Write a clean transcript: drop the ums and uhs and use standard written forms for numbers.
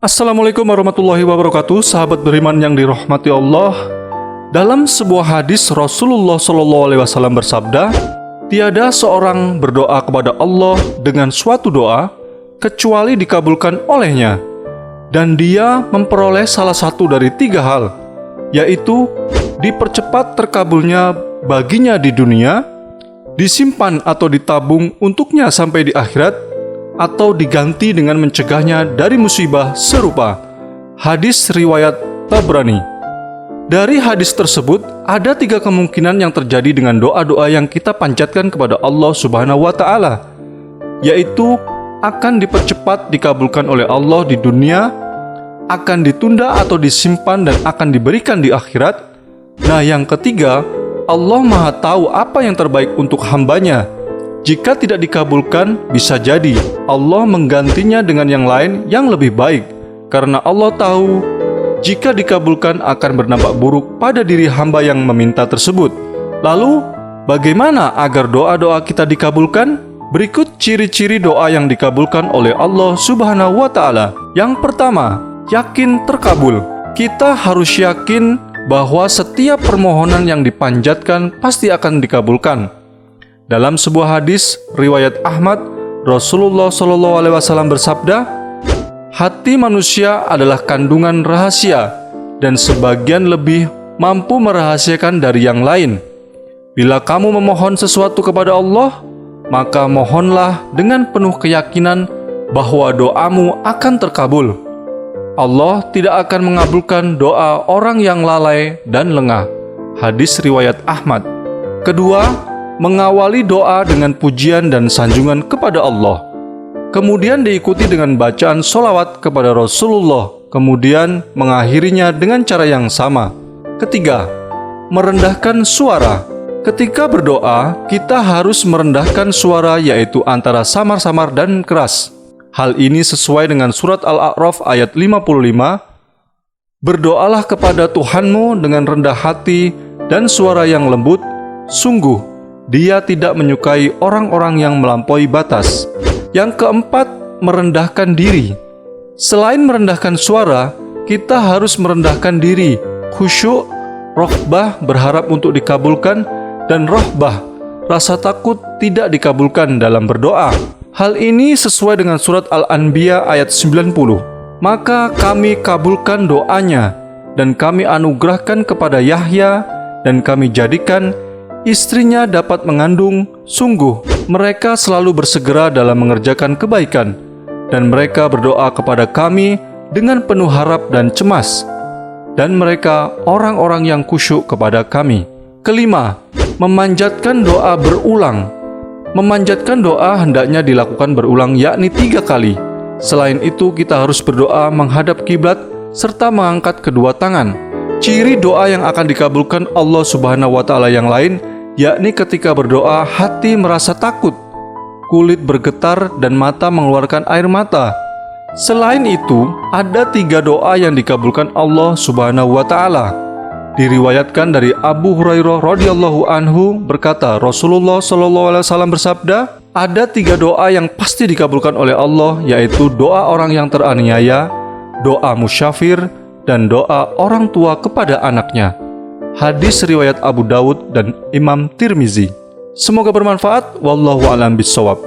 Assalamualaikum warahmatullahi wabarakatuh, sahabat beriman yang dirahmati Allah. Dalam sebuah hadis Rasulullah SAW bersabda, tiada seorang berdoa kepada Allah dengan suatu doa kecuali dikabulkan olehnya, dan dia memperoleh salah satu dari tiga hal, yaitu dipercepat terkabulnya baginya di dunia, disimpan atau ditabung untuknya sampai di akhirat, atau diganti dengan mencegahnya dari musibah serupa. Hadis riwayat Tabrani. Dari hadis tersebut, ada tiga kemungkinan yang terjadi dengan doa-doa yang kita panjatkan kepada Allah Subhanahu wa Ta'ala, yaitu akan dipercepat dikabulkan oleh Allah di dunia, akan ditunda atau disimpan, dan akan diberikan di akhirat. Nah, yang ketiga, Allah Maha Tahu apa yang terbaik untuk hambanya. Jika tidak dikabulkan, bisa jadi Allah menggantinya dengan yang lain yang lebih baik, karena Allah tahu jika dikabulkan akan berdampak buruk pada diri hamba yang meminta tersebut. Lalu, bagaimana agar doa-doa kita dikabulkan? Berikut ciri-ciri doa yang dikabulkan oleh Allah Subhanahu wa Ta'ala. Yang pertama, yakin terkabul. Kita harus yakin bahwa setiap permohonan yang dipanjatkan pasti akan dikabulkan. Dalam sebuah hadis riwayat Ahmad, Rasulullah SAW bersabda, hati manusia adalah kandungan rahasia, dan sebagian lebih mampu merahasiakan dari yang lain. Bila kamu memohon sesuatu kepada Allah, maka mohonlah dengan penuh keyakinan bahwa doamu akan terkabul. Allah tidak akan mengabulkan doa orang yang lalai dan lengah. Hadis riwayat Ahmad. Kedua, mengawali doa dengan pujian dan sanjungan kepada Allah. Kemudian diikuti dengan bacaan sholawat kepada Rasulullah. Kemudian mengakhirinya dengan cara yang sama. Ketiga, merendahkan suara. Ketika berdoa, kita harus merendahkan suara, yaitu antara samar-samar dan keras. Hal ini sesuai dengan surat Al-A'raf ayat 55. Berdoalah kepada Tuhanmu dengan rendah hati dan suara yang lembut. Sungguh, Dia tidak menyukai orang-orang yang melampaui batas. Yang keempat, merendahkan diri. Selain merendahkan suara, kita harus merendahkan diri, khusyuk, rohbah berharap untuk dikabulkan, dan rohbah rasa takut tidak dikabulkan dalam berdoa. Hal ini sesuai dengan surat Al-Anbiya ayat 90. Maka kami kabulkan doanya, dan kami anugerahkan kepada Yahya, dan kami jadikan istrinya dapat mengandung. Sungguh, mereka selalu bersegera dalam mengerjakan kebaikan, dan mereka berdoa kepada kami dengan penuh harap dan cemas, dan mereka orang-orang yang khusyuk kepada kami. Kelima, memanjatkan doa berulang. Memanjatkan doa hendaknya dilakukan berulang, yakni 3 kali. Selain itu, kita harus berdoa menghadap kiblat serta mengangkat kedua tangan. Ciri doa yang akan dikabulkan Allah Subhanahu wa Ta'ala yang lain, yakni ketika berdoa hati merasa takut, kulit bergetar, dan mata mengeluarkan air mata. Selain itu, ada 3 doa yang dikabulkan Allah Subhanahu wa Ta'ala. Diriwayatkan dari Abu Hurairah radhiyallahu anhu berkata, Rasulullah SAW bersabda, ada 3 doa yang pasti dikabulkan oleh Allah, yaitu doa orang yang teraniaya, doa musyafir, dan doa orang tua kepada anaknya. Hadis riwayat Abu Dawud dan Imam Tirmizi. Semoga bermanfaat. Wallahu a'lam bishawab.